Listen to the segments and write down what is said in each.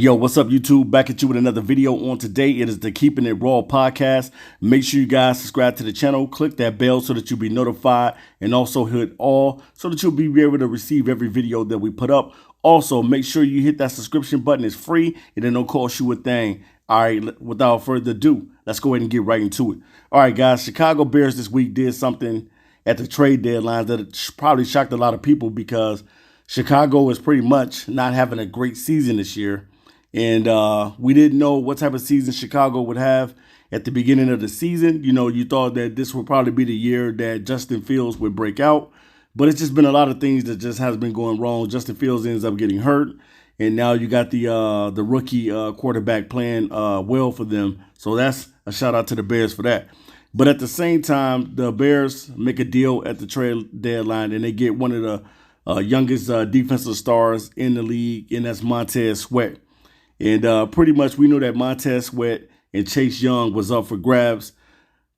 Yo, what's up, YouTube? Back at you with another video. On today, it is the Keeping It Raw podcast. Make sure you guys subscribe to the channel, click that bell so that you'll be notified, and also hit all so that you'll be able to receive every video that we put up. Also, make sure you hit that subscription button. It's free and it don't cost you a thing. All right, without further ado, let's go ahead and get right into it. All right, guys, Chicago Bears this week did something at the trade deadline that probably shocked a lot of people because Chicago is pretty much not having a great season this year. And we didn't know what type of season Chicago would have at the beginning of the season. You know, you thought that this would probably be the year that Justin Fields would break out. But it's just been a lot of things that just has been going wrong. Justin Fields ends up getting hurt. And now you got the rookie quarterback playing well for them. So that's a shout out to the Bears for that. But at the same time, the Bears make a deal at the trade deadline and they get one of the youngest defensive stars in the league, and that's Montez Sweat. And pretty much we know that Montez Sweat and Chase Young was up for grabs.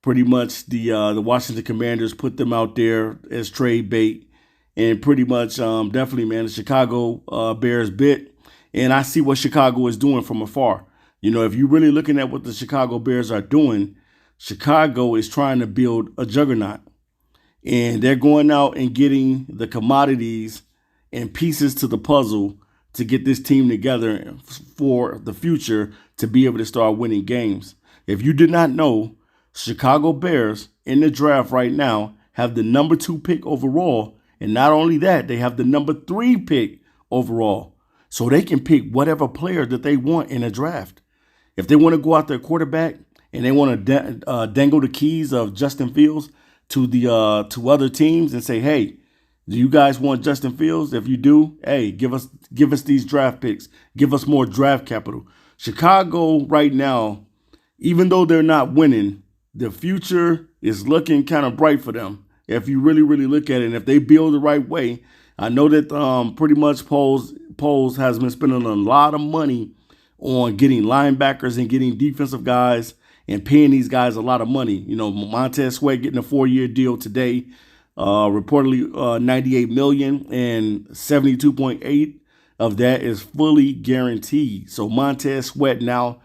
Pretty much the Washington Commanders put them out there as trade bait. And pretty much definitely, man, the Chicago Bears bit. And I see what Chicago is doing from afar. You know, if you're really looking at what the Chicago Bears are doing, Chicago is trying to build a juggernaut. And they're going out and getting the commodities and pieces to the puzzle to get this team together for the future to be able to start winning games. If you did not know, Chicago Bears in the draft right now have the number 2 pick overall. And not only that, they have the number 3 pick overall. So they can pick whatever player that they want in a draft. If they want to go out their quarterback and they want to dangle the keys of Justin Fields to the to other teams and say, hey, do you guys want Justin Fields? If you do, hey, give us these draft picks. Give us more draft capital. Chicago right now, even though they're not winning, the future is looking kind of bright for them. If you really, really look at it, and if they build the right way, I know that pretty much Poles has been spending a lot of money on getting linebackers and getting defensive guys and paying these guys a lot of money. You know, Montez Sweat getting a 4-year deal today. Reportedly $98 million, and 72.8 of that is fully guaranteed. So Montez Sweat now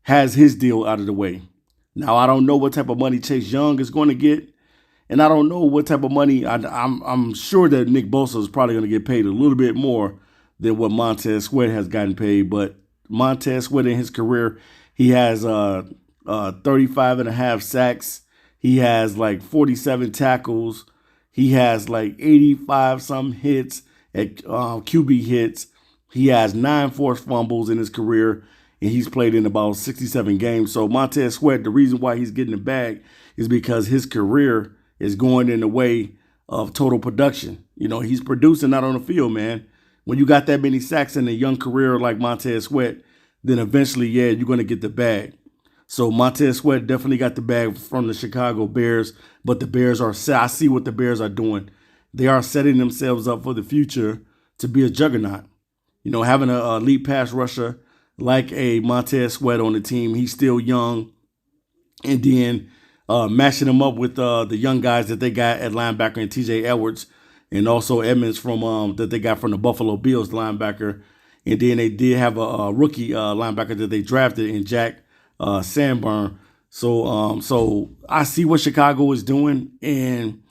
has his deal out of the way. Now I don't know what type of money Chase Young is going to get, and I don't know what type of money. I'm sure that Nick Bosa is probably going to get paid a little bit more than what Montez Sweat has gotten paid. But Montez Sweat in his career, he has 35.5 sacks. He has like 47 tackles. He has like 85 some hits at QB hits. He has 9 forced fumbles in his career, and he's played in about 67 games. So Montez Sweat, the reason why he's getting the bag is because his career is going in the way of total production. You know, he's producing out on the field, man. When you got that many sacks in a young career like Montez Sweat, then eventually, yeah, you're going to get the bag. So Montez Sweat definitely got the bag from the Chicago Bears, but the Bears are set. I see what the Bears are doing. They are setting themselves up for the future to be a juggernaut. You know, having an elite pass rusher like a Montez Sweat on the team, he's still young, and then matching him up with the young guys that they got at linebacker and T.J. Edwards, and also Edmonds from that they got from the Buffalo Bills linebacker, and then they did have a rookie linebacker that they drafted in Jack Sanborn. So I see what Chicago is doing, and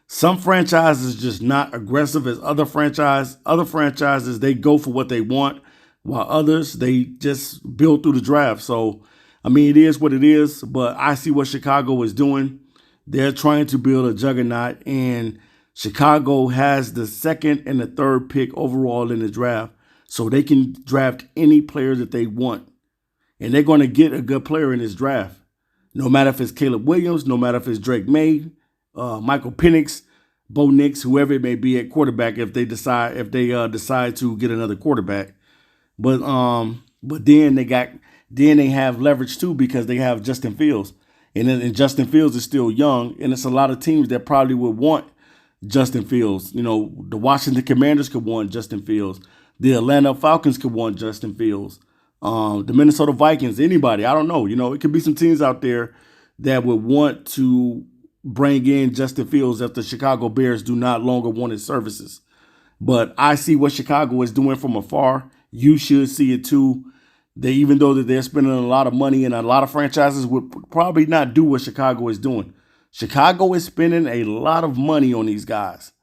some franchises just not aggressive as other franchises. Other franchises, they go for what they want, while others, they just build through the draft. So, I mean, it is what it is, but I see what Chicago is doing. They're trying to build a juggernaut, and Chicago has the 2nd and the 3rd pick overall in the draft, so they can draft any player that they want. And they're going to get a good player in this draft. No matter if it's Caleb Williams, no matter if it's Drake May, Michael Penix, Bo Nix, whoever it may be at quarterback, if they decide to get another quarterback. But then they have leverage too because they have Justin Fields. And Justin Fields is still young, and it's a lot of teams that probably would want Justin Fields. You know, the Washington Commanders could want Justin Fields. The Atlanta Falcons could want Justin Fields. The Minnesota Vikings, anybody, I don't know. You know, it could be some teams out there that would want to bring in Justin Fields if the Chicago Bears do not longer want his services. But I see what Chicago is doing from afar. You should see it too. Even though that they're spending a lot of money, and a lot of franchises would probably not do what Chicago is doing. Chicago is spending a lot of money on these guys.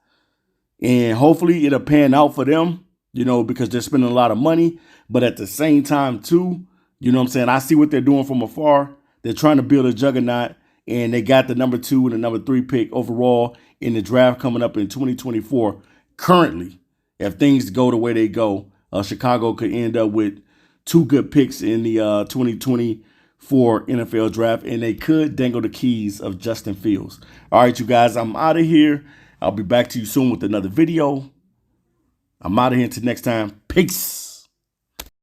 And hopefully it'll pan out for them, because they're spending a lot of money. But at the same time, too, I see what they're doing from afar. They're trying to build a juggernaut, and they got the number 2 and the number 3 pick overall in the draft coming up in 2024. Currently, if things go the way they go, Chicago could end up with 2 good picks in the 2024 NFL draft, and they could dangle the keys of Justin Fields. All right, you guys, I'm out of here. I'll be back to you soon with another video. I'm out of here until next time. Peace.